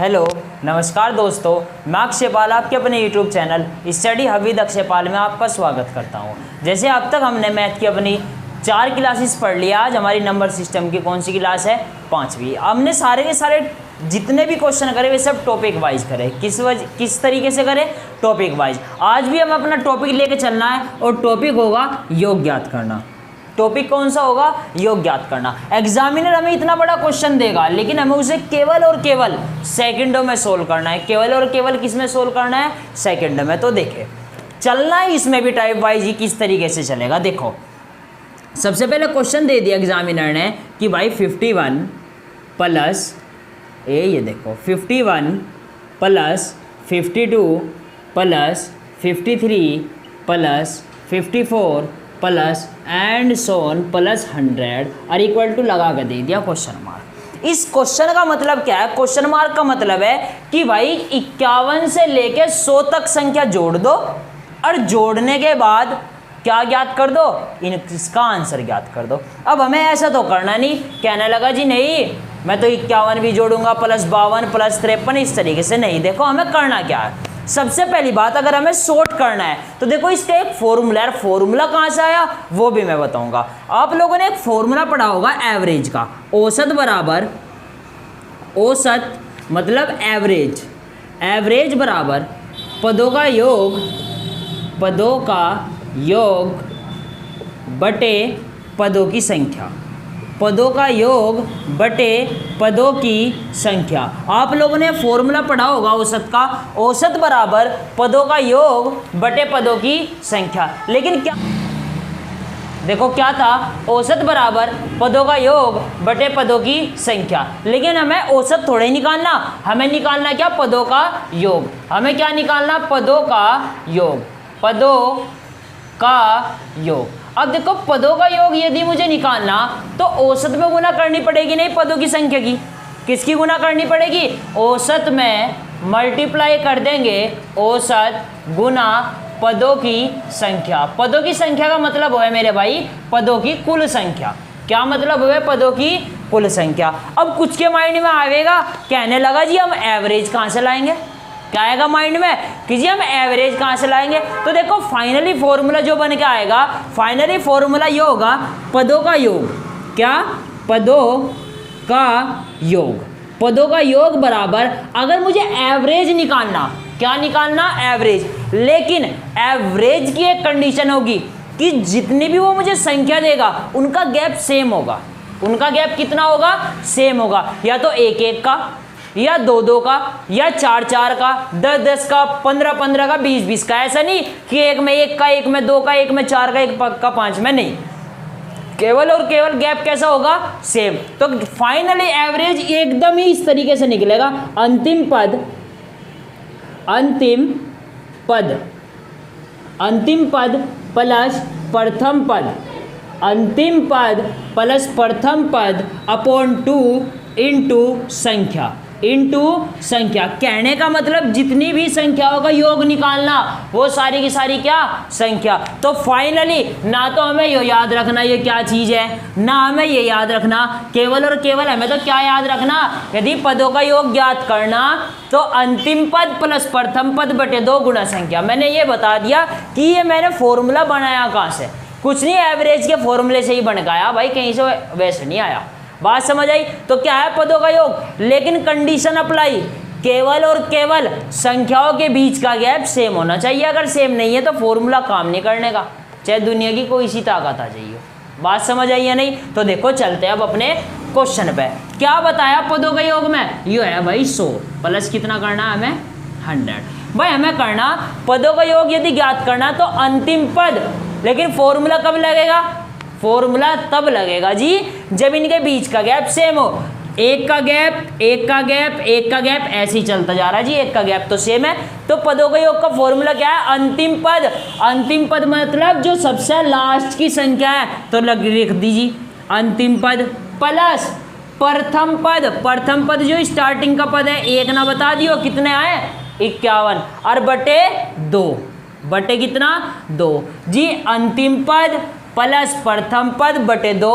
Hello नमस्कार दोस्तों, मैं अक्षयपाल आपके अपने YouTube channel study hub with Akshaypal में आपका स्वागत करता हूं। जैसे अब तक हमने मैथ की अपनी 4 क्लासेस पढ़ लिया। आज हमारी नंबर सिस्टम की कौन सी क्लास है? 5वीं। हमने सारे के सारे जितने भी क्वेश्चन करे वे सब टॉपिक वाइज करें। किस तरीके से करें? Topic wise. आज भी हमें अपना टॉपिक लेके चलना है और टॉपिक होगा योग ज्ञात करना। टॉपिक कौन सा होगा? योग ज्ञात करना। एग्जामिनर हमें इतना बड़ा क्वेश्चन देगा लेकिन हमें उसे केवल और केवल सेकंडों में सोल्व करना है। केवल और केवल किस में सोल्व करना है? सेकंड में। तो देखें, चलना है इसमें भी टाइप वाइज ही। किस तरीके से चलेगा देखो। सबसे पहले क्वेश्चन दे दिया एग्जामिनर ने कि भाई 51 प्लस ये देखो 51 plus 52 plus 53 plus 54 plus and so on plus 100 और इक्वल टू लगा कर दे दिया क्वेश्चन मार्क। इस क्वेश्चन का मतलब क्या है? क्वेश्चन मार्क का मतलब है कि भाई 51 से लेके 100 तक संख्या जोड़ दो और जोड़ने के बाद क्या ज्ञात कर दो? इसका आंसर ज्ञात कर दो। अब हमें ऐसा तो करना नहीं, कहने लगा जी नहीं मैं तो 51 भी जोड़ूंगा प्लस 52 प्लस 53, इस तरीके से नहीं। देखो हमें करना क्या है। सबसे पहली बात, अगर हमें सॉर्ट करना है तो देखो इसका एक फॉर्मूला है। फॉर्मूला कहाँ से आया वो भी मैं बताऊंगा। आप लोगों ने एक फॉर्मूला पढ़ा होगा एवरेज का। औसत बराबर औसत मतलब एवरेज। एवरेज बराबर पदों का योग बटे पदों की संख्या। पदों का योग बटे पदों की संख्या। आप लोगों ने फॉर्मूला पढ़ा होगा औसत का। औसत बराबर पदों का योग बटे पदों की संख्या। लेकिन क्या देखो क्या था? औसत बराबर पदों का योग बटे पदों की संख्या। लेकिन हमें औसत थोड़े ही निकालना, हमें निकालना क्या? पदों का योग। हमें क्या निकालना? पदों का योग। पदों का योग। अब देखो पदों का योग यदि मुझे निकालना तो औसत में गुना करनी पड़ेगी, नहीं पदों की संख्या की। किसकी गुना करनी पड़ेगी? औसत में मल्टीप्लाई कर देंगे औसत गुना पदों की संख्या। पदों की संख्या का मतलब है मेरे भाई पदों की कुल संख्या। क्या मतलब है? पदों की कुल संख्या। अब कुछ के माइंड में आएगा, कहने लगा जी हम एवरेज कहाँ से लाएंगे? क्या आएगा माइंड में कि जी हम एवरेज कहाँ से लाएंगे? तो देखो फाइनली फॉर्मूला जो बन के आएगा, फाइनली फॉर्मूला ये होगा पदों का योग। क्या? पदों का योग। पदों का योग बराबर, अगर मुझे एवरेज निकालना, क्या निकालना? एवरेज। लेकिन एवरेज की एक कंडीशन होगी कि जितनी भी वो मुझे संख्या देगा उनका गैप सेम होगा। उनका गैप कितना होगा? सेम होगा। या तो 1-1 का, या 2-2 का, या 4-4 का, 10-10 का, 15-15 का, 20-20 का। ऐसा नहीं कि एक में 1 का, एक में 2 का, एक में 4 का, एक का 5 में, नहीं। केवल और केवल गैप कैसा होगा? सेम। तो फाइनली एवरेज एकदम ही इस तरीके से निकलेगा। अंतिम पद प्लस प्रथम पद। अंतिम पद प्लस प्रथम पद अपॉन 2 इंटू संख्या। इंटू संख्या। कहने का मतलब जितनी भी संख्याओं का योग निकालना वो सारी की सारी क्या? संख्या। तो फाइनली ना तो हमें ये याद रखना ये क्या चीज़ है, ना हमें ये याद रखना, केवल और केवल हमें तो क्या याद रखना? यदि पदों का योग ज्ञात करना तो अंतिम पद प्लस प्रथम पद बटे 2 गुना संख्या। मैंने ये बता दिया कि ये मैंने फॉर्मूला बनाया कहाँ से? कुछ नहीं, एवरेज के फॉर्मूले से ही बन गया भाई, कहीं से वैसे नहीं आया। बात समझ आई? तो क्या है? पदों का योग। लेकिन कंडीशन अप्लाई, केवल और केवल संख्याओं के बीच का गैप सेम होना चाहिए। अगर सेम नहीं है तो फॉर्मूला काम नहीं करने का, चाहे दुनिया की कोई सी ताकत आ जाइए। बात समझ आई या नहीं? तो देखो चलते हैं अब अपने क्वेश्चन पे। क्या बताया पदों के योग में? ये है भाई 100 प्लस कितना करना है हमें? 100। भाई हमें करना पदों का योग यदि ज्ञात करना तो अंतिम पद। लेकिन फॉर्मूला कब लगेगा? फॉर्मूला तब लगेगा जी जब इनके बीच का गैप सेम हो। एक का गैप, एक का गैप, एक का गैप, ऐसे ही चलता जा रहा है जी। एक का गैप तो सेम है। तो पदों का योग का फॉर्मूला क्या है? अंतिम पद। अंतिम पद मतलब जो सबसे लास्ट की संख्या है, तो लिख दीजिए अंतिम पद प्लस प्रथम पद। प्रथम पद जो स्टार्टिंग का पद है, एक ना बता दियो कितने आए? 51 और बटे 2। बटे कितना? 2 जी। अंतिम पद प्लस प्रथम पद बटे 2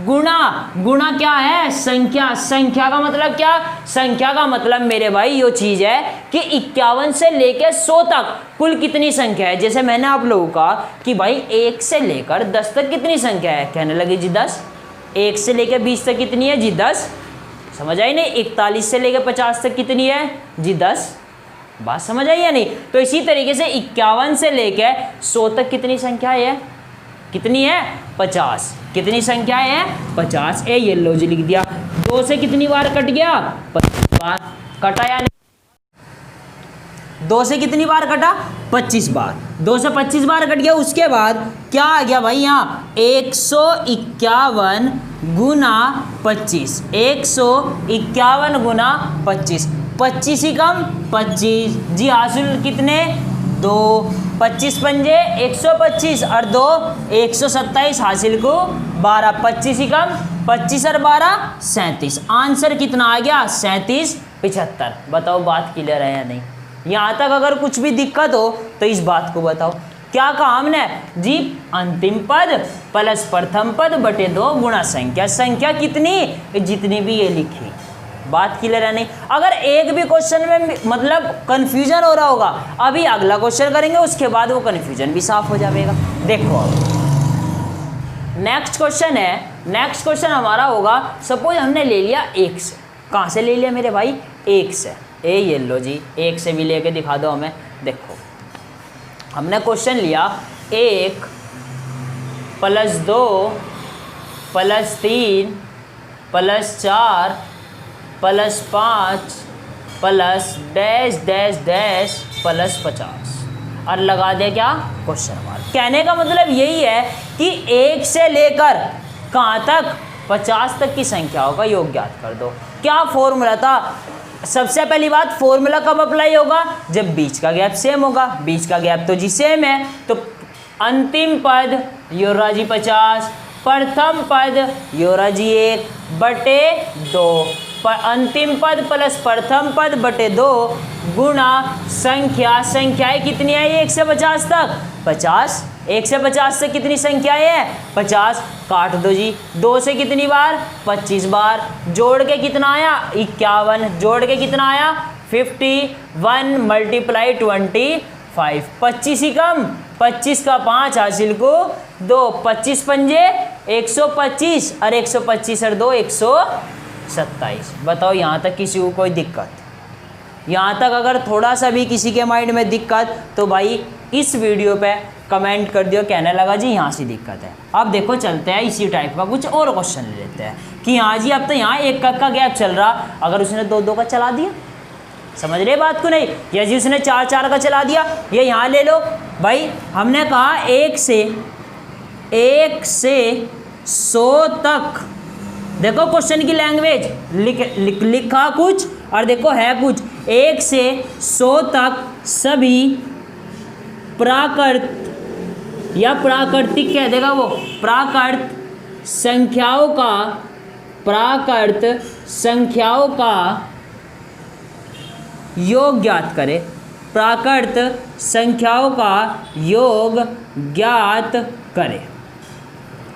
गुणा, गुणा क्या है, संख्या। संख्या का मतलब क्या, संख्या का मतलब मेरे भाई यो चीज है कि 51 से लेकर 100 तक कुल कितनी संख्या है। जैसे मैंने आप लोगों को कहा कि भाई 1 से लेकर 10 तक कितनी संख्या है, कहने लगे जी 10। 1 से लेकर 20 तक कितनी है जी 10। समझ आई नहीं। 41 से लेकर 50 तक कितनी है जी 10। बात समझ आई या नहीं। तो इसी तरीके से 51 से लेकर 100 तक कितनी संख्या है, कितनी है 50। कितनी संख्या है 50। ये लो जी लिख दिया। 2 से कितनी बार कट गया, 25 बार कटा या नहीं। 2 से कितनी बार कटा, 25 बार। 2 से 25 बार कट गया। उसके बाद क्या आ गया भाई यहाँ 151 गुना 25। 151 गुना 25। 25 ही कम 25 जी हासिल कितने 2। 25 पंजे 125 और 2 127 हासिल को 12। 25 ही कम 25 और 12 37। आंसर कितना आ गया 37 75। बताओ बात क्लियर है या नहीं। यहाँ तक अगर कुछ भी दिक्कत हो तो इस बात को बताओ। क्या कहा हमने जी, अंतिम पद प्लस प्रथम पद बटे 2 गुणा संख्या। संख्या कितनी, जितनी भी ये लिखी। बात क्लियर है नहीं। अगर एक भी क्वेश्चन में मतलब कंफ्यूजन हो रहा होगा, अभी अगला क्वेश्चन करेंगे उसके बाद वो कंफ्यूजन भी साफ हो जाएगा। देखो नेक्स्ट क्वेश्चन है। नेक्स्ट क्वेश्चन हमारा होगा, सपोज हमने ले लिया 1 से। कहाँ से ले लिया मेरे भाई, 1 से। ये लो जी 1 से भी लेके दिखा दो हमें। देखो हमने क्वेश्चन लिया 1 plus 2 plus 3 plus 4 plus 5 plus dash dash dash plus 50 और लगा दिया क्या क्वेश्चन मार्क। कहने का मतलब यही है कि 1 से लेकर कहाँ तक 50 तक की संख्याओं का योग ज्ञात कर दो। क्या फॉर्मूला था, सबसे पहली बात फॉर्मूला कब अप्लाई होगा, जब बीच का गैप सेम होगा। बीच का गैप तो जी सेम है, तो अंतिम पद योरा जी 50, प्रथम पद योरा जी 1 बटे 2। अंतिम पद प्लस प्रथम पद बटे 2 गुणा संख्या। संख्याएं कितनी है 1 से 50 तक 50। 1 से 50 से कितनी संख्याएं है 50। काट दो जी। 2 से कितनी बार 25 बार। जोड़ के कितना आया 51। जोड़ के कितना आया 51 मल्टीप्लाई 25। 25 ही कम 25 का 5 हासिल को 2। 25 पंजे 125 और 125 और 2 127। बताओ यहाँ तक किसी को कोई दिक्कत। यहाँ तक अगर थोड़ा सा भी किसी के माइंड में दिक्कत तो भाई इस वीडियो पे कमेंट कर दियो, कहने लगा जी यहाँ से दिक्कत है। अब देखो चलते हैं इसी टाइप का कुछ और क्वेश्चन ले लेते हैं कि हाँ जी अब तो यहाँ 1 का गैप चल रहा, अगर उसने 2 का चला दिया, समझ रहे बात को नहीं, या जी उसने 4 का चला दिया, ये यहाँ ले लो भाई। हमने कहा 1 से 100 तक। देखो क्वेश्चन की लैंग्वेज लिखा कुछ और देखो है कुछ। 1 से 100 तक सभी प्राकृत या प्राकृतिक कह देगा वो, प्राकृत संख्याओं का योग ज्ञात करें। प्राकृत संख्याओं का योग ज्ञात करें।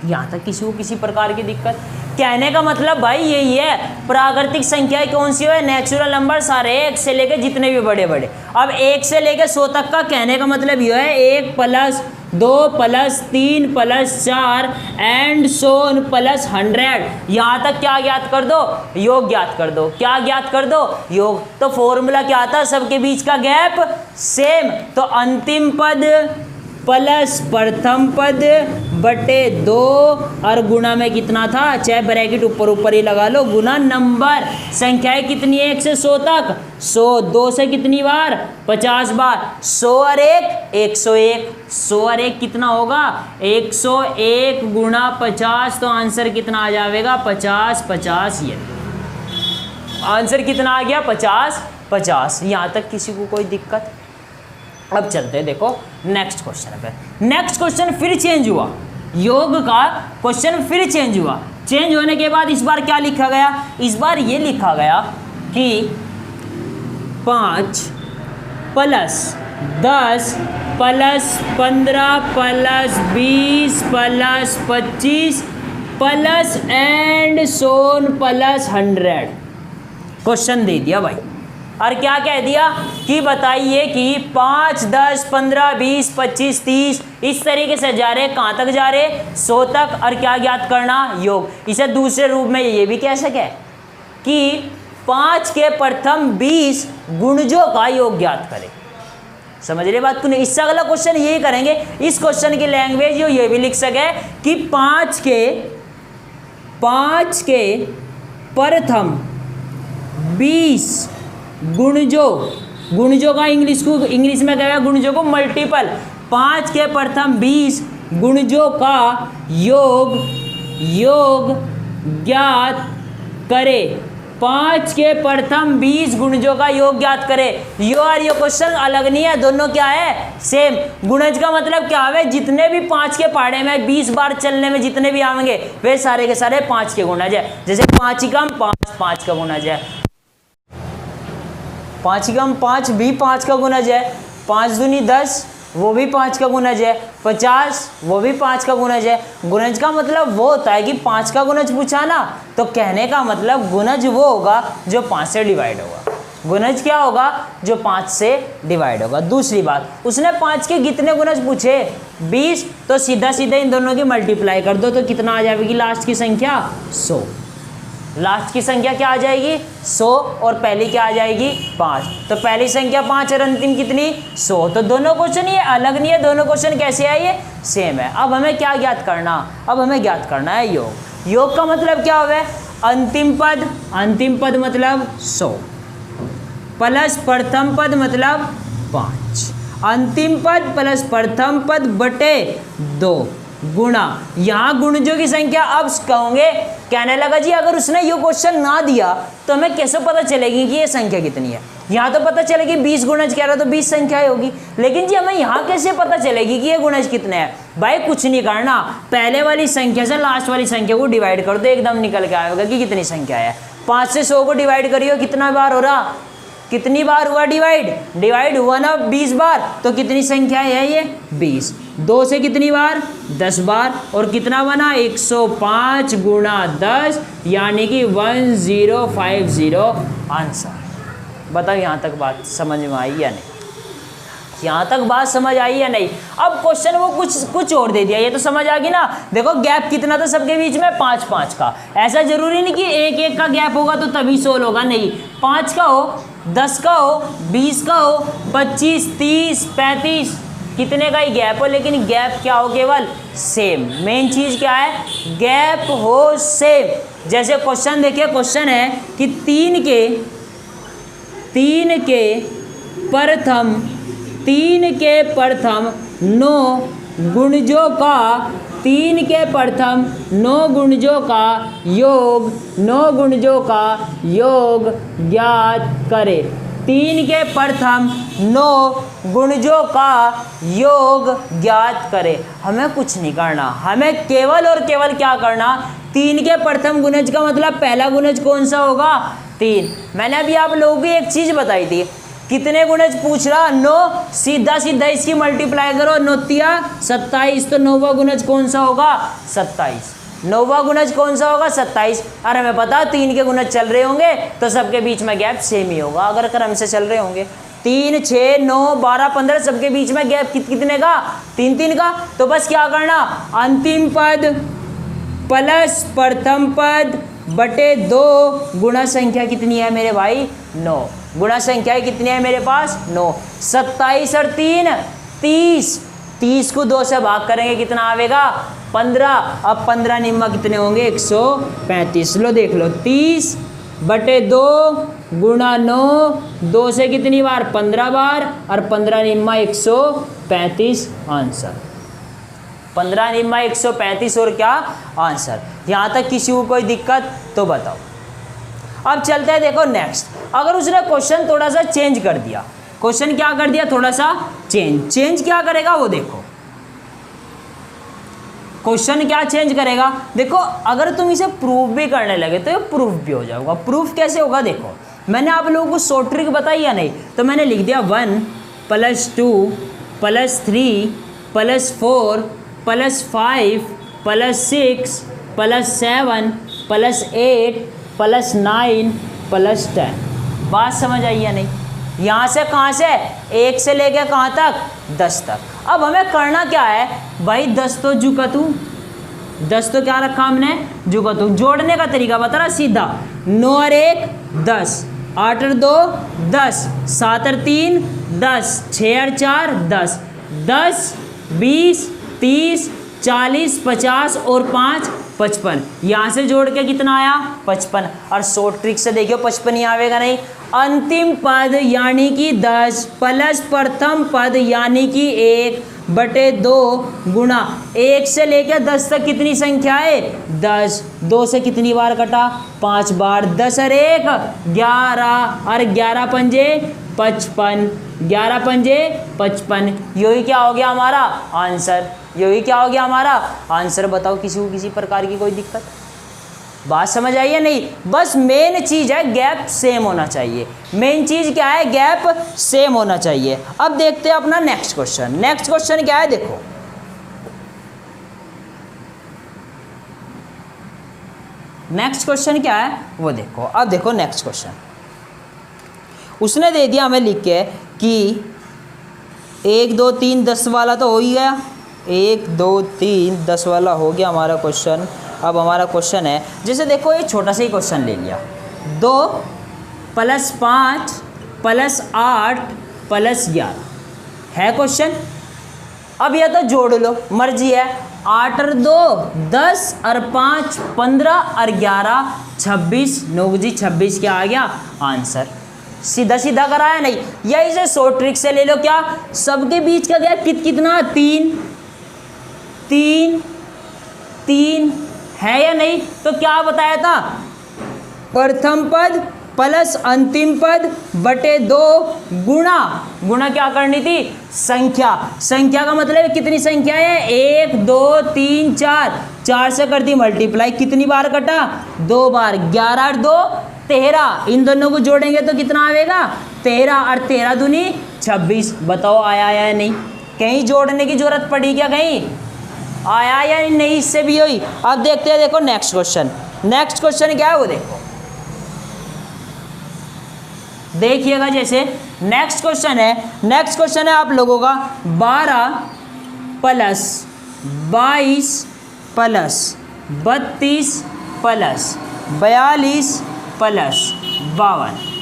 यहाँ तक किसी को किसी प्रकार की दिक्कत। कहने का मतलब भाई यही है, प्राकृतिक संख्याएं कौन सी है, नेचुरल नंबर सारे 1 से लेके जितने भी बड़े बड़े। अब 1 से लेके 100 तक का कहने का मतलब यह है 1 plus 2 plus 3 plus 4 and so plus 100। यहाँ तक क्या ज्ञात कर दो, योग ज्ञात कर दो। क्या ज्ञात कर दो, योग। तो फॉर्मूला क्या आता, सबके बीच का गैप सेम। तो अंतिम पद प्लस प्रथम पद बटे 2 और गुणा में कितना था, चाहे ब्रैकेट ऊपर ही लगा लो, गुना नंबर। संख्याएं कितनी है 1 से 100 तक 100। 2 से कितनी बार 50 बार। 100 और 1 101। 100 और 1 कितना होगा 101 गुणा 50। तो आंसर कितना आ जाएगा 50। ये आंसर कितना आ गया 50। यहाँ तक किसी को कोई दिक्कत। अब चलते हैं देखो नेक्स्ट क्वेश्चन पे। नेक्स्ट क्वेश्चन फिर चेंज हुआ, योग का क्वेश्चन फिर चेंज हुआ। चेंज होने के बाद इस बार क्या लिखा गया, इस बार ये लिखा गया कि 5 plus 10 plus 15 plus 20 plus 25 plus and so on plus 100। Question दे दिया भाई, और क्या कह दिया कि बताइए कि 5, 10, 15, 20, 25, 30 इस तरीके से जा रहे, कहाँ तक जा रहे, 100 तक, और क्या ज्ञात करना, योग। इसे दूसरे रूप में ये भी कह सके कि 5 के प्रथम 20 गुणजों का योग ज्ञात करें। समझ रहे बात को नहीं? इससे अगला क्वेश्चन यही करेंगे। इस क्वेश्चन की लैंग्वेज ये भी लिख सके कि 5 के प्रथम 20 गुणजों का इंग्लिश में कहेगा गुणजों को मल्टीपल। 5 के प्रथम 20 गुणजों का योग ज्ञात करे। 5 के प्रथम 20 गुणजों का योग ज्ञात करे। यो और ये क्वेश्चन अलग नहीं है, दोनों क्या है, सेम। गुणज का मतलब क्या है, जितने भी 5 के पहाड़े में 20 बार चलने में जितने भी आएंगे वे सारे के सारे 5 के गुणज है। जैसे 5 एकम 5 का गुणज है, 5 एकम 5 भी 5 का गुणज है, 5 दूनी 10 वो भी 5 का गुणज है, 50 वो भी 5 का गुणज है। गुणज का मतलब वो होता है कि 5 का गुणज पूछा ना, तो कहने का मतलब गुणज वो होगा जो 5 से डिवाइड होगा। गुणज क्या होगा, जो 5 से डिवाइड होगा। दूसरी बात, उसने 5 के कितने गुणज पूछे, 20, तो सीधा सीधा इन दोनों की मल्टीप्लाई कर दो तो कितना आ जाएगी लास्ट की संख्या, 100। लास्ट की संख्या क्या आ जाएगी, 100, और पहली क्या आ जाएगी, 5। तो पहली संख्या 5 और अंतिम कितनी, 100। तो दोनों क्वेश्चन ये अलग नहीं है, दोनों क्वेश्चन कैसे है, ये सेम है। अब हमें क्या ज्ञात करना, अब हमें ज्ञात करना है योग। योग का मतलब क्या हुआ, अंतिम पद मतलब 100 प्लस प्रथम पद मतलब 5। अंतिम पद प्लस प्रथम पद बटे 2 गुणा, यहाँ गुणजों की संख्या। अब कहोगे, कहने लगा जी अगर उसने ये क्वेश्चन ना दिया तो हमें कैसे पता चलेगी कि ये संख्या कितनी है। यहाँ तो पता चलेगी 20 गुणज कह रहा तो 20 संख्याएं होगी, लेकिन जी हमें यहाँ कैसे पता चलेगी कि ये गुणज कितने हैं। भाई कुछ नहीं करना, पहले वाली संख्या से लास्ट वाली संख्या को डिवाइड कर दो, एकदम निकल के आएगा कि कितनी संख्या है। 5 से 100 को डिवाइड करियो, कितना बार हो रहा, कितनी बार हुआ डिवाइड हुआ ना 20 बार, तो कितनी संख्या है ये 20। 2 से कितनी बार, 10 बार, और कितना बना 105 गुणा 10 यानी कि 1050 आंसर। बताओ यहाँ तक बात समझ में आई या नहीं, यहाँ तक बात समझ आई या नहीं। अब क्वेश्चन वो कुछ और दे दिया, ये तो समझ आ गई ना। देखो गैप कितना था सबके बीच में, 5-5 का। ऐसा जरूरी नहीं कि एक का गैप होगा तो तभी 100 होगा, नहीं, 5 का हो, 10 का हो, 20 का हो, 25, 30, 35 कितने का ही गैप हो, लेकिन गैप क्या हो, केवल सेम। मेन चीज क्या है, गैप हो सेम। जैसे क्वेश्चन देखिए, क्वेश्चन है कि 3 के प्रथम 9 गुणजों का 3 के प्रथम 9 गुणजों का योग ज्ञात करे। 3 के प्रथम 9 गुणजों का योग ज्ञात करे। हमें कुछ नहीं करना, हमें केवल और केवल क्या करना, 3 के प्रथम गुणज का मतलब पहला गुणज कौन सा होगा, 3। मैंने अभी आप लोगों को एक चीज बताई थी, कितने गुणज पूछ रहा, 9, सीधा इसकी मल्टीप्लाई करो, 9 तिया 27, तो 9वां गुणज कौन सा होगा, 27। 9वां गुणज कौन सा होगा, 27। और हमें पता 3 के गुणज चल रहे होंगे तो सबके बीच में गैप सेम ही होगा, अगर क्रम से चल रहे होंगे। 3, 6, 9, 12, 15 सबके बीच में गैप कितने का, 3 का। तो बस क्या करना, अंतिम पद प्लस प्रथम पद बटे 2 गुणा संख्या कितनी है मेरे भाई, 9। गुणा संख्या कितनी है मेरे पास, 9। 27 और 3 30, 30 को 2 से भाग करेंगे कितना आवेगा, 15। अब 15 निम्मा कितने होंगे, 135। लो देख लो, 30 बटे 2 गुणा 9, 2 से कितनी बार, 15 बार, और 15 निम्मा 135 आंसर। 15 निम्मा 135 और क्या आंसर। यहाँ तक किसी को कोई दिक्कत तो बताओ। अब चलते हैं, देखो नेक्स्ट। अगर उसने क्वेश्चन थोड़ा सा चेंज कर दिया, क्वेश्चन क्या कर दिया, थोड़ा सा चेंज क्या करेगा वो देखो। क्वेश्चन क्या चेंज करेगा, देखो अगर तुम इसे प्रूफ भी करने लगे तो ये प्रूफ भी हो जाएगा। प्रूफ कैसे होगा, देखो मैंने आप लोगों को शॉर्ट ट्रिक बताई या नहीं, तो मैंने लिख दिया 1 +2 +3 +4 +5 +6 +7 +8 +9 +10। बात समझ आई या नहीं? यहाँ से कहाँ से, 1 से लेके कहाँ तक, 10 तक। अब हमें करना क्या है भाई, 10 तो जुकतू, 10 तो क्या रखा हमने, जुकतू। जोड़ने का तरीका बता रहा सीधा, 9 और 1 10, 8 और 2 10, 7 और 3 10, 6 और 4 10, 10 20 30 40 50 और 5 55। यहाँ से जोड़ के कितना आया, 55। और शॉर्ट ट्रिक से देखियो 55 ही आवेगा नहीं। अंतिम पद यानी कि 10 प्लस प्रथम पद यानी कि 1/2 गुणा 1 से लेकर 10 तक कितनी संख्या है, 10। 2 से कितनी बार कटा, 5 बार। 10 और 1 11 और 11 पंजे 55, 11 पंजे 55। यही क्या हो गया हमारा आंसर, यही क्या हो गया हमारा आंसर। बताओ किसी को किसी प्रकार की कोई दिक्कत, बात समझ आई है नहीं? बस मेन चीज है गैप सेम होना चाहिए। मेन चीज क्या है, गैप सेम होना चाहिए। अब देखते हैं अपना नेक्स्ट क्वेश्चन। नेक्स्ट क्वेश्चन क्या है, देखो नेक्स्ट क्वेश्चन क्या है वो देखो। अब देखो नेक्स्ट क्वेश्चन, उसने दे दिया हमें लिख के कि 1 2 3 10 वाला तो हो ही गया, 1 2 3 10 वाला हो गया हमारा क्वेश्चन। अब हमारा क्वेश्चन है, जैसे देखो ये छोटा सा ही क्वेश्चन ले लिया, 2 + 5 + 8 + 11 है क्वेश्चन। अब यह तो जोड़ लो, मर्जी है। 8 और 2 10 और 5 15 और 11 26, 9 जी 26 क्या आ गया आंसर। सीधा सीधा कराया नहीं, या इसे शॉर्ट ट्रिक से ले लो। क्या, सबके बीच का गैप कितना, 3 3 3 है या नहीं? तो क्या बताया था, प्रथम पद प्लस अंतिम पद बटे 2 गुणा, गुणा क्या करनी थी, संख्या। संख्या का मतलब कितनी संख्या है, 1 2 3 4, 4 से कर दी मल्टीप्लाई, कितनी बार कटा, 2 बार। 11 और 2 13, इन दोनों को जोड़ेंगे तो कितना आएगा, 13 और 13 दूनी 26। बताओ आया या नहीं? कहीं जोड़ने की जरूरत पड़ी क्या, कहीं आया या नहीं? इससे भी हुई। अब देखते हैं, देखो नेक्स्ट क्वेश्चन। नेक्स्ट क्वेश्चन क्या है वो देखो, देखिएगा। जैसे नेक्स्ट क्वेश्चन है, नेक्स्ट क्वेश्चन है आप लोगों का 12 + 22 + 32 + 42 + 52।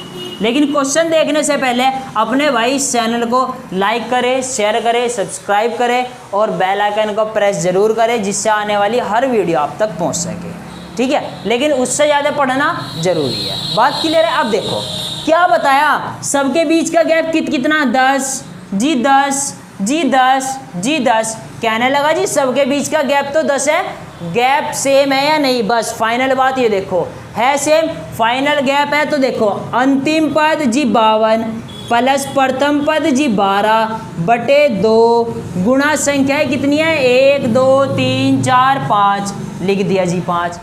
लेकिन क्वेश्चन देखने से पहले अपने भाई इस चैनल को लाइक करें, शेयर करें, सब्सक्राइब करें और बेल आइकन को प्रेस जरूर करें, जिससे आने वाली हर वीडियो आप तक पहुंच सके, ठीक है। लेकिन उससे ज़्यादा पढ़ना जरूरी है, बात क्लियर है। अब देखो क्या बताया, सबके बीच का गैप कितना, 10 जी 10 जी 10 जी 10। कहने लगा जी सबके बीच का गैप तो 10 है, गैप सेम है या नहीं, बस फाइनल बात ये देखो है सेम, फाइनल गैप है। तो देखो अंतिम पद जी 52 प्लस प्रथम पद जी 12 बटे 2 गुणा संख्या कितनी है, 1 2 3 4 5, लिख दिया जी 5।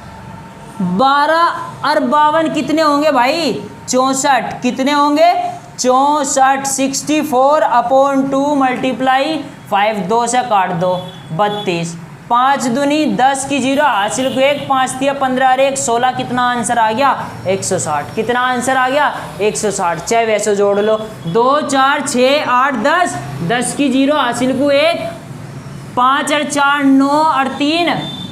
12 और 52 कितने होंगे भाई, 64। कितने होंगे, 64। 64/2 मल्टीप्लाई 5, 2 से काट दो 32, 5 दूनी 10 की 0 हासिल को 1, 5 दिया 15 और 1 16, कितना आंसर आ गया 160। कितना आंसर आ गया 160। चाहे वैसे जोड़ लो, 2 4 6 8 10, 10 की 0 हासिल को 1, 5 और 4 9 और 3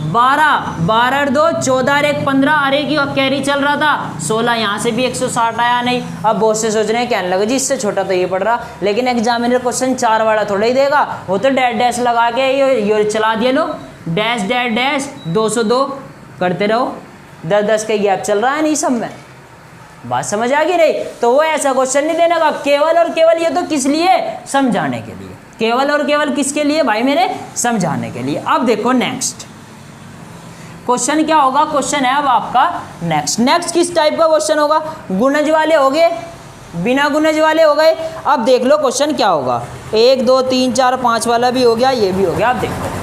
12, 12 और 2 14 और 1 15 और 1 कैरी चल रहा था 16, यहाँ से भी 160 आया नहीं। अब बहुत से सोच रहे हैं, कहने लगे जी इससे छोटा तो ये पड़ रहा, लेकिन एग्जामिनर क्वेश्चन 4 वाला थोड़ा ही देगा, वो तो डैश डैश लगा के ये चला दिए लो, डैश डैश डैश 202 करते रहो, 10-10 का गैप चल रहा है नहीं सब में। बात समझ आ गई नहीं? तो वो ऐसा क्वेश्चन नहीं देने का, केवल और केवल ये तो किस लिए, समझाने के लिए, केवल और केवल किसके लिए भाई मेरे, समझाने के लिए। अब देखो नेक्स्ट क्वेश्चन क्या होगा, क्वेश्चन है अब आपका नेक्स्ट किस टाइप का क्वेश्चन होगा, गुणज वाले हो गए, बिना गुणज वाले हो गए। अब देख लो क्वेश्चन क्या होगा, 1 2 3 4 5 वाला भी हो गया, ये भी हो गया। अब देखो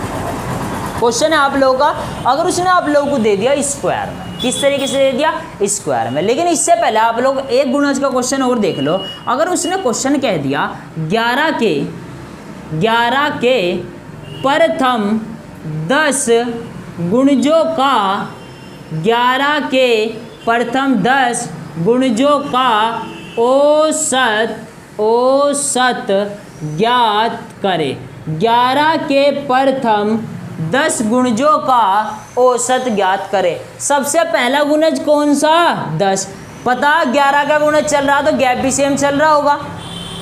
क्वेश्चन है आप लोगों का, अगर उसने आप लोगों को दे दिया स्क्वायर में, किस तरीके से दे दिया, स्क्वायर में। लेकिन इससे पहले आप लोग एक गुणज का क्वेश्चन और देख लो। अगर उसने क्वेश्चन कह दिया 11 के प्रथम 10 गुणजों का, 11 के प्रथम 10 गुणजों का औसत ज्ञात करे। 11 के प्रथम 10 गुणजों का औसत ज्ञात करे। सबसे पहला गुणज कौन सा, 10। पता 11 का गुणज चल रहा तो गैप भी सेम चल रहा होगा,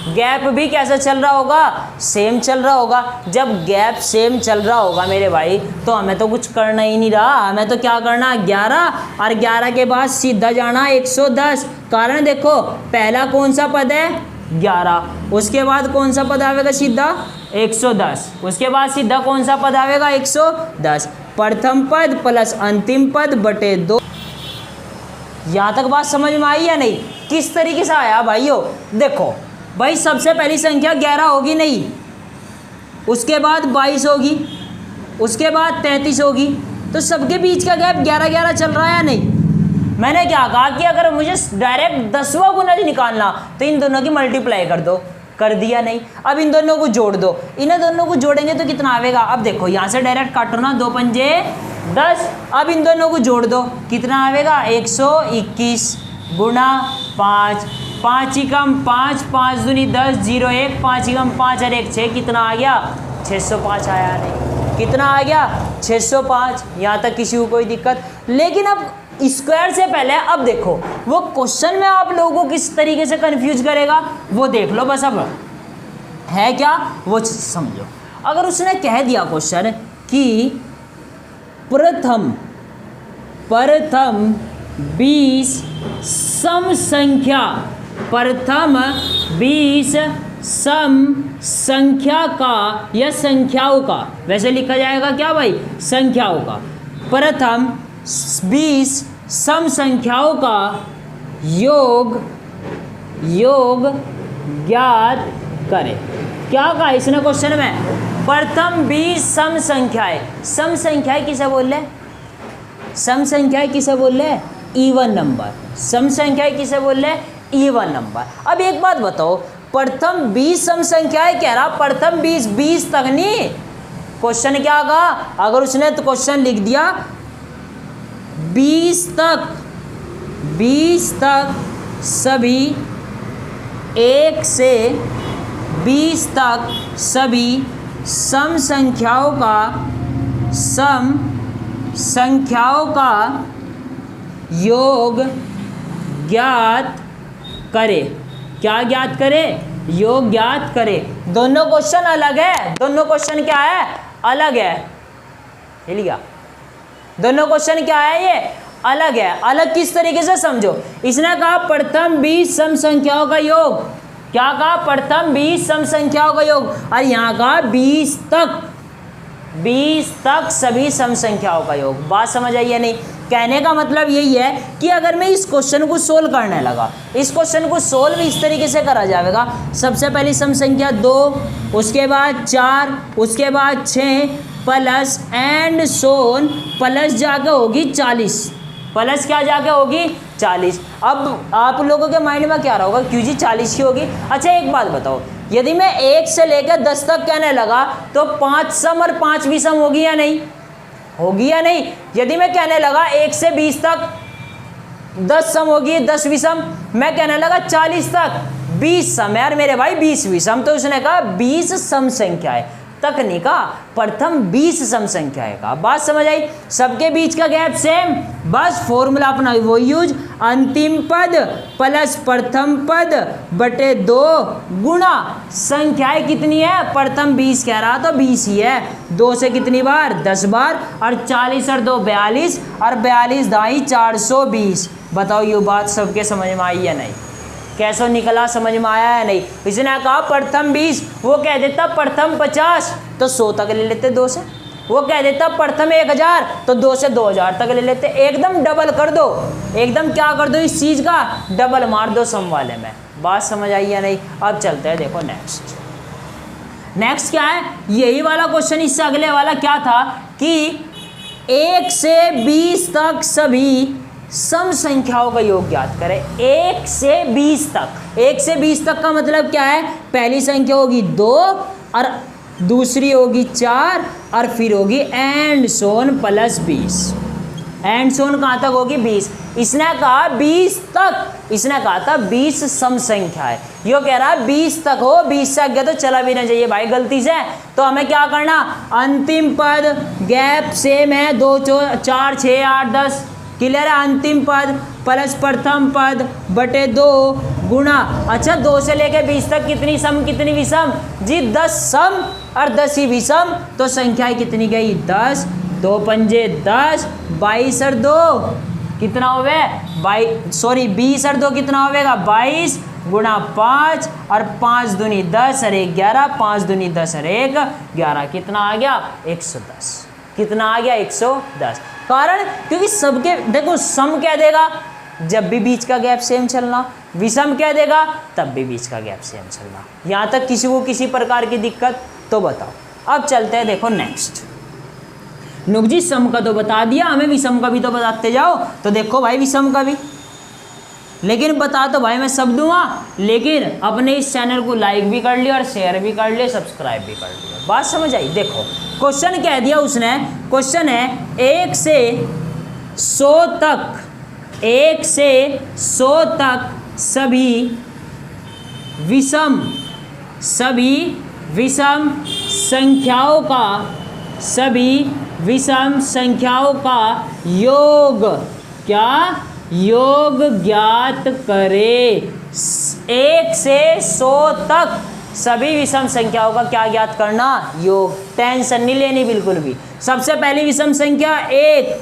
गैप भी कैसा चल रहा होगा, सेम चल रहा होगा। जब गैप सेम चल रहा होगा मेरे भाई तो हमें तो कुछ करना ही नहीं रहा, हमें तो क्या करना, 11 और 11 के बाद सीधा जाना 110। कारण देखो पहला कौन सा पद है, 11, उसके बाद कौन सा पद आवेगा सीधा, 110, उसके बाद सीधा कौन सा पद आवेगा, 110। प्रथम पद प्लस अंतिम पद बटे 2। यहाँ तक बात समझ में आई या नहीं, किस तरीके से आया भाइयों। देखो भाई सबसे पहली संख्या 11 होगी नहीं, उसके बाद 22 होगी, उसके बाद 33 होगी, तो सबके बीच का गैप 11-11 चल रहा है या नहीं। मैंने क्या कहा कि अगर मुझे डायरेक्ट 10वां गुणज निकालना तो इन दोनों की मल्टीप्लाई कर दो, कर दिया नहीं। अब इन दोनों को जोड़ दो, इन्हें दोनों को जोड़ेंगे तो कितना आवेगा। अब देखो यहाँ से डायरेक्ट काटो ना, 2 पंजे 10। अब इन दोनों को जोड़ दो, कितना आवेगा, 121 गुणा 5, 5 ही कम 5, 5 दूनी 10, 0 1, 5 ही कम 5 और 1 6, कितना आ गया, 605 आया नहीं, कितना आ गया, 605। यहाँ तक किसी को कोई दिक्कत। लेकिन अब स्क्वायर से पहले अब देखो वो क्वेश्चन में आप लोगों को किस तरीके से कंफ्यूज करेगा वो देख लो बस। अब है क्या वो समझो। अगर उसने कह दिया क्वेश्चन कि प्रथम 20 सम संख्या, प्रथम 20 सम संख्या का या संख्याओं का, वैसे लिखा जाएगा क्या भाई, संख्याओं का, प्रथम 20 सम संख्याओं का योग ज्ञात करें। क्या कहा इसने क्वेश्चन में, प्रथम 20 सम संख्याएं। सम संख्याएं किसे बोल रहे, सम संख्याएं किसे बोल रहे, इवन नंबर। सम संख्याएं किसे बोल रहे, इवन नंबर। अब एक बात बताओ, प्रथम 20 सम संख्याएं कह रहा, प्रथम 20 तक नहीं। क्वेश्चन क्या कहा, अगर उसने तो क्वेश्चन लिख दिया 20 तक सभी, 1 से 20 तक सभी सम संख्याओं का योग ज्ञात करे। क्या ज्ञात करे, योग ज्ञात करे। दोनों क्वेश्चन अलग है, दोनों क्वेश्चन क्या है, अलग है, हिल गया। दोनों क्वेश्चन क्या है, ये अलग है। अलग किस तरीके से समझो, इसने कहा प्रथम 20 सम संख्याओं का योग, क्या कहा, प्रथम 20 सम संख्याओं का योग, और यहाँ कहा 20 तक सभी सम संख्याओं का योग। बात समझ आई या नहीं। कहने का मतलब यही है कि अगर मैं इस क्वेश्चन को सोल्व करने लगा, इस क्वेश्चन को सोल्व इस तरीके से करा जाएगा। सबसे पहली सम संख्या 2, उसके बाद 4, उसके बाद 6 प्लस एंड सोन, प्लस जाके होगी 40, प्लस क्या जाके होगी 40। अब आप लोगों के माइंड में क्या रहा होगा, क्यों जी 40 की होगी। अच्छा एक बात बताओ, यदि मैं 1 से लेकर 10 तक कहने लगा तो 5 सम और 5 विषम होगी या नहीं, होगी या नहीं। यदि मैं कहने लगा 1 से 20 तक 10 सम होगी, 10 विषम, मैं कहने लगा 40 तक 20 सम, यार मेरे भाई 20 विषम, तो उसने कहा 20 सम संख्याएं तक नहीं कहा, प्रथम 20 सम संख्याएं का। बात समझ आई, सबके बीच का गैप सेम, बस फॉर्मूला अपना वो यूज, अंतिम पद प्लस प्रथम पद बटे 2 गुणा संख्याएं कितनी है, प्रथम 20 कह रहा तो 20 ही है, 2 से कितनी बार, 10 बार, और 40 और 2 42, और 42 दाई 420। बताओ ये बात सबके समझ में आई या नहीं, कैसे निकला, समझ में आया है नहीं। इसने कहा प्रथम 20, वो कह देता प्रथम 50 तो 100 तक ले लेते 2 से, वो कह देता प्रथम 1000 तो 2 से 2000 तक ले लेते। एकदम डबल कर दो, एकदम क्या कर दो, इस चीज़ का डबल मार दो सम वाले में। बात समझ आई या नहीं। अब चलते हैं, देखो नेक्स्ट क्या है, यही वाला क्वेश्चन, इससे अगले वाला क्या था कि 1 से 20 तक सभी सम संख्याओं का योग ज्ञात करें 1 से 20 तक। 1 से 20 तक का मतलब क्या है, पहली संख्या होगी 2 और दूसरी होगी 4 और फिर होगी एंड सोन प्लस 20। एंड सोन कहाँ तक होगी 20। इसने कहा 20 तक, इसने कहा था 20 सम संख्या है, यो कह रहा है 20 तक हो, 20 से आगे तो चला भी ना चाहिए भाई गलती से। तो हमें क्या करना, अंतिम पद गैप सेम है 2 4 6 8 10 क्लियर है, अंतिम पद प्लस प्रथम पद बटे 2 गुणा, अच्छा 2 से लेके 20 तक कितनी सम कितनी विषम जी, 10 सम और 10 ही विषम, तो संख्याएं कितनी गई 10, 2 पंजे 10, 22 और 2 कितना हो गया 20 और 2 कितना होगा 22 गुणा 5 और 5 दूनी 10 और 1 11, 5 दूनी 10 और 1 11, कितना आ गया 110। कितना आ गया 110। कारण क्योंकि सबके देखो सम क्या देगा जब भी बीच का गैप सेम चलना, विषम क्या देगा तब भी बीच का गैप सेम चलना। यहाँ तक किसी को किसी प्रकार की दिक्कत तो बताओ। अब चलते हैं देखो नेक्स्ट। नुक जी सम का तो बता दिया, हमें विषम का भी तो बताते जाओ। तो देखो भाई विषम का भी, लेकिन बता तो भाई मैं सब दूंगा, लेकिन अपने इस चैनल को लाइक भी कर लिया और शेयर भी कर लिया, सब्सक्राइब भी कर लिया। बात समझ आई। देखो क्वेश्चन कह दिया उसने, क्वेश्चन है 1 से 100 तक, 1 से 100 तक सभी विषम संख्याओं का, सभी विषम संख्याओं का योग, क्या योग ज्ञात करे। 1 से 100 तक सभी विषम संख्याओं का क्या ज्ञात करना, योग। टेंशन नहीं लेनी बिल्कुल भी। सबसे पहली विषम संख्या 1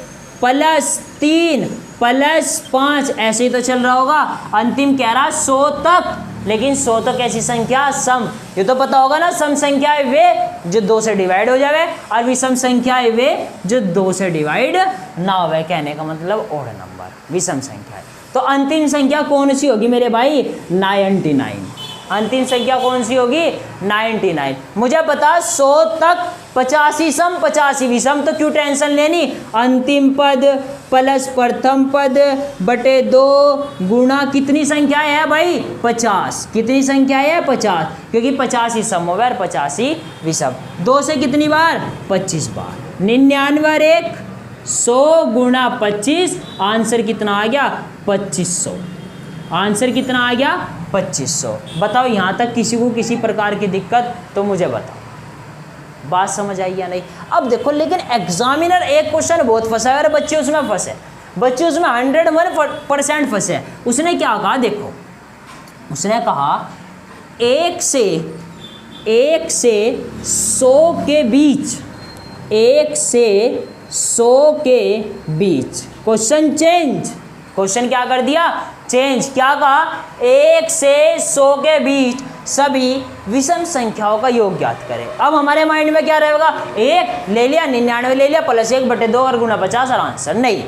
प्लस 3 प्लस 5 ऐसे ही तो चल रहा होगा। अंतिम कह रहा 100 तक, लेकिन 100 तक ऐसी संख्या सम, ये तो पता होगा ना, सम संख्या है वे जो 2 से डिवाइड हो जावे और विषम संख्या है वे जो 2 से डिवाइड ना होवे। कहने का मतलब ओड नंबर विषम संख्या है। तो अंतिम संख्या कौन सी होगी मेरे भाई 99। अंतिम संख्या कौन सी होगी 99। मुझे पता 100 तक 85 सम 85 विषम, तो क्यों टेंशन लेनी। अंतिम पद प्लस प्रथम पद बटे 2 गुणा कितनी संख्या है भाई 50। कितनी संख्या है 50, क्योंकि 50 ही सम होगा और 50 ही विषम। 2 से कितनी बार 25 बार। 99 और 1 100 गुणा 25, आंसर कितना आ गया 2500। आंसर कितना आ गया 2500। बताओ यहाँ तक किसी को किसी प्रकार की दिक्कत तो मुझे बताओ। बात समझ आई या नहीं। अब देखो लेकिन एग्जामिनर एक क्वेश्चन बहुत फंसा है और बच्चे उसमें फंसे, बच्चे उसमें 101% फंसे। उसने क्या कहा देखो, उसने कहा 1 से 100 के बीच, 1 से 100 के बीच क्वेश्चन चेंज। क्वेश्चन क्या कर दिया चेंज। क्या कहा 1 से 100 के बीच सभी विषम संख्याओं का योग ज्ञात करें। अब हमारे माइंड में क्या रहेगा, 1 ले लिया 99 ले लिया प्लस 1 बटे 2 और गुना 50 और आंसर नहीं।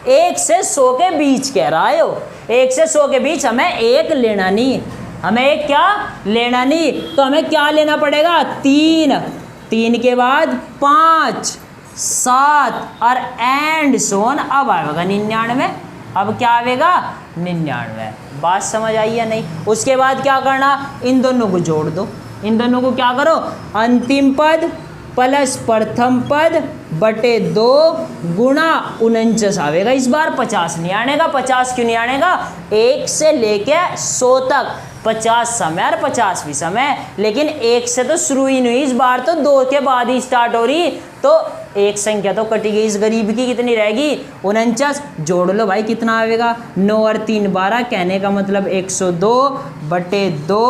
1 से 100 के बीच कह रहा है वो, 1 से 100 के बीच हमें 1 लेना नहीं, हमें 1 क्या लेना नहीं। तो हमें क्या लेना पड़ेगा 3 के बाद 5 7 और एंड सोन। अब आएगा 99। अब क्या आएगा 99। बात समझ आई या नहीं। उसके बाद क्या करना, इन दोनों को जोड़ दो। इन दोनों को क्या करो, अंतिम पद प्लस प्रथम पद बटे 2 गुणा 49 आएगा। इस बार 50 नहीं आनेगा। 50 क्यों नहीं आनेगा, 1 से लेके 100 तक 50 समय और 50 भी समय, लेकिन 1 से तो शुरू ही नहीं, इस बार तो 2 के बाद ही स्टार्ट हो रही। तो एक संख्या तो कटी गई, इस गरीब की कितनी रहेगी 49। जोड़ लो भाई कितना आएगा 9 और 3 12, कहने का मतलब 102 बटे 2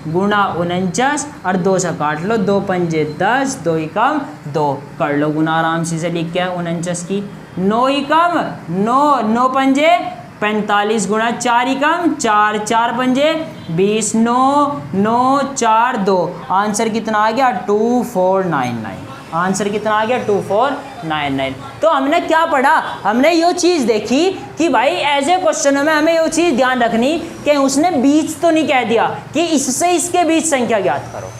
गुणा 49 और 2 से काट लो, 2 पंजे 10, 2 ही कम 2 कर लो गुना आराम से लिख के 49 की 9 ही कम 9 पंजे 45 गुणा 4 ही कम 4 पंजे 20 9 4 2। आंसर कितना आ गया 2499। आंसर कितना आ गया 2499। तो हमने क्या पढ़ा, हमने ये चीज़ देखी कि भाई ऐसे क्वेश्चनों में हमें ये चीज़ ध्यान रखनी कि उसने बीच तो नहीं कह दिया कि इससे इसके बीच संख्या ज्ञात करो।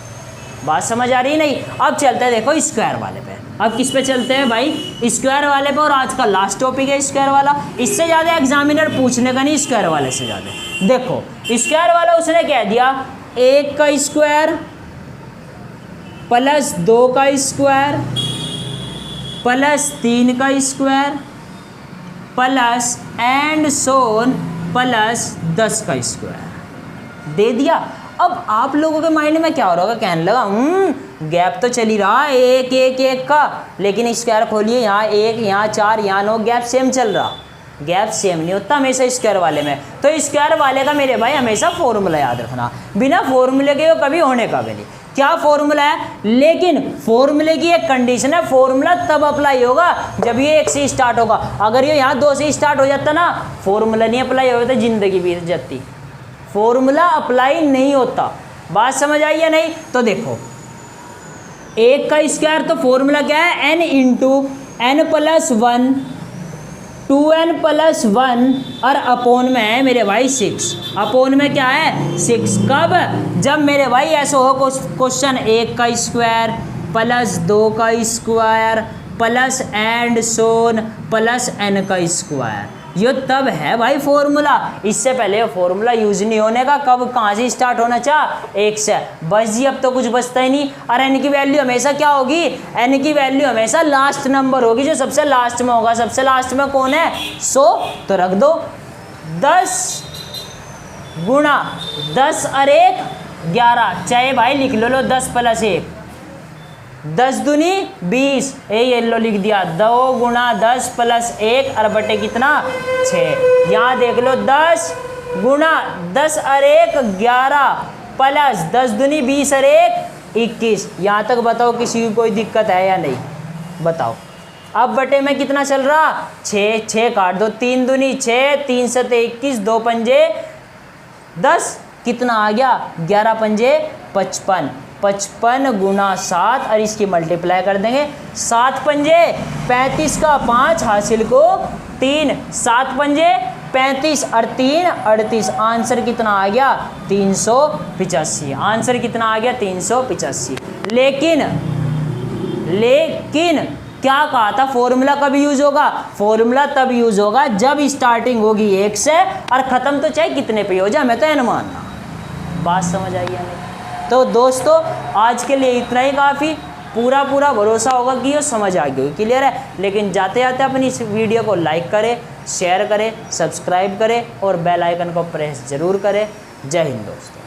बात समझ आ रही नहीं। अब चलते हैं देखो स्क्वायर वाले पे। अब किस पे चलते हैं भाई, स्क्वायर वाले पे, और आज का लास्ट टॉपिक है स्क्वायर वाला। इससे ज़्यादा एग्जामिनर पूछने का नहीं स्क्वायर वाले से ज़्यादा। देखो स्क्वायर वाला उसने कह दिया 1 का स्क्वायर प्लस 2 का स्क्वायर प्लस 3 का square plus and so on plus 10 का स्क्वायर दे दिया। अब आप लोगों के माइंड में क्या हो रहा होगा, कहने लगा गैप तो चल ही रहा है 1 1 1 का, लेकिन स्क्वायर खोलिए यहाँ 1 यहाँ 4 यहाँ 9, गैप सेम चल रहा। गैप सेम नहीं होता हमेशा स्क्वायर वाले में। तो स्क्वायर वाले का मेरे भाई हमेशा फॉर्मूला याद रखना, बिना फॉर्मूले के वो कभी होने का भी नहीं। क्या फॉर्मूला है, लेकिन फॉर्मूले की एक कंडीशन है, फॉर्मूला तब अप्लाई होगा जब ये 1 से स्टार्ट होगा। अगर ये यहाँ 2 से स्टार्ट हो जाता ना, फॉर्मूला नहीं अप्लाई होता, जिंदगी बीत जाती। फॉर्मूला अप्लाई नहीं होता। बात समझ आई या नहीं? तो देखो 1 का स्क्वायर तो फॉर्मूला क्या है, n into n plus 1 2n plus 1 और अपोन में है मेरे भाई 6। अपोन में क्या है 6। कब, जब मेरे भाई ऐसा हो क्वेश्चन 1 का स्क्वायर प्लस 2 का square plus and so on plus n का स्क्वायर, ये तब है भाई फॉर्मूला। इससे पहले फॉर्मूला यूज नहीं होने का। कब, कहाँ से स्टार्ट होना चाह, 1 से। बस जी अब तो कुछ बचता ही नहीं। और n की वैल्यू हमेशा क्या होगी, n की वैल्यू हमेशा लास्ट नंबर होगी, जो सबसे लास्ट में होगा। सबसे लास्ट में कौन है, 100, तो रख दो 10 गुणा 10 और 1 11, चाहे भाई लिख लो 10 प्लस 1 10 दूनी 20, ये लो लिख दिया 2 गुणा 10 प्लस 1 और बटे कितना 6। यहाँ देख लो 10 गुणा 10 और 1 11 प्लस 10 दूनी 20 और 1 21। यहाँ तक बताओ किसी की कोई दिक्कत है या नहीं, बताओ। अब बटे में कितना चल रहा, 6 6 काट दो, 3 दूनी 6 3 7 21 2 पंजे 10, कितना आ गया 11 पंजे 55। 55 गुणा 7 और इसकी मल्टीप्लाई कर देंगे, 7 पंजे 35 का 5 हासिल को 3, 7 पंजे 35 और 3 38। आंसर कितना आ गया 385। आंसर कितना आ गया 385। लेकिन क्या कहा था, फॉर्मूला कब यूज होगा, फॉर्मूला तब यूज होगा जब स्टार्टिंग होगी 1 से और ख़त्म तो चाहे कितने पे हो जाए, मैं तो ये मानना। बात समझ आई या नहीं? तो दोस्तों आज के लिए इतना ही काफ़ी। पूरा भरोसा होगा कि ये समझ आ गई, क्लियर है। लेकिन जाते जाते अपनी इस वीडियो को लाइक करें, शेयर करें, सब्सक्राइब करें और बेल आइकन को प्रेस ज़रूर करें। जय हिंद दोस्तों।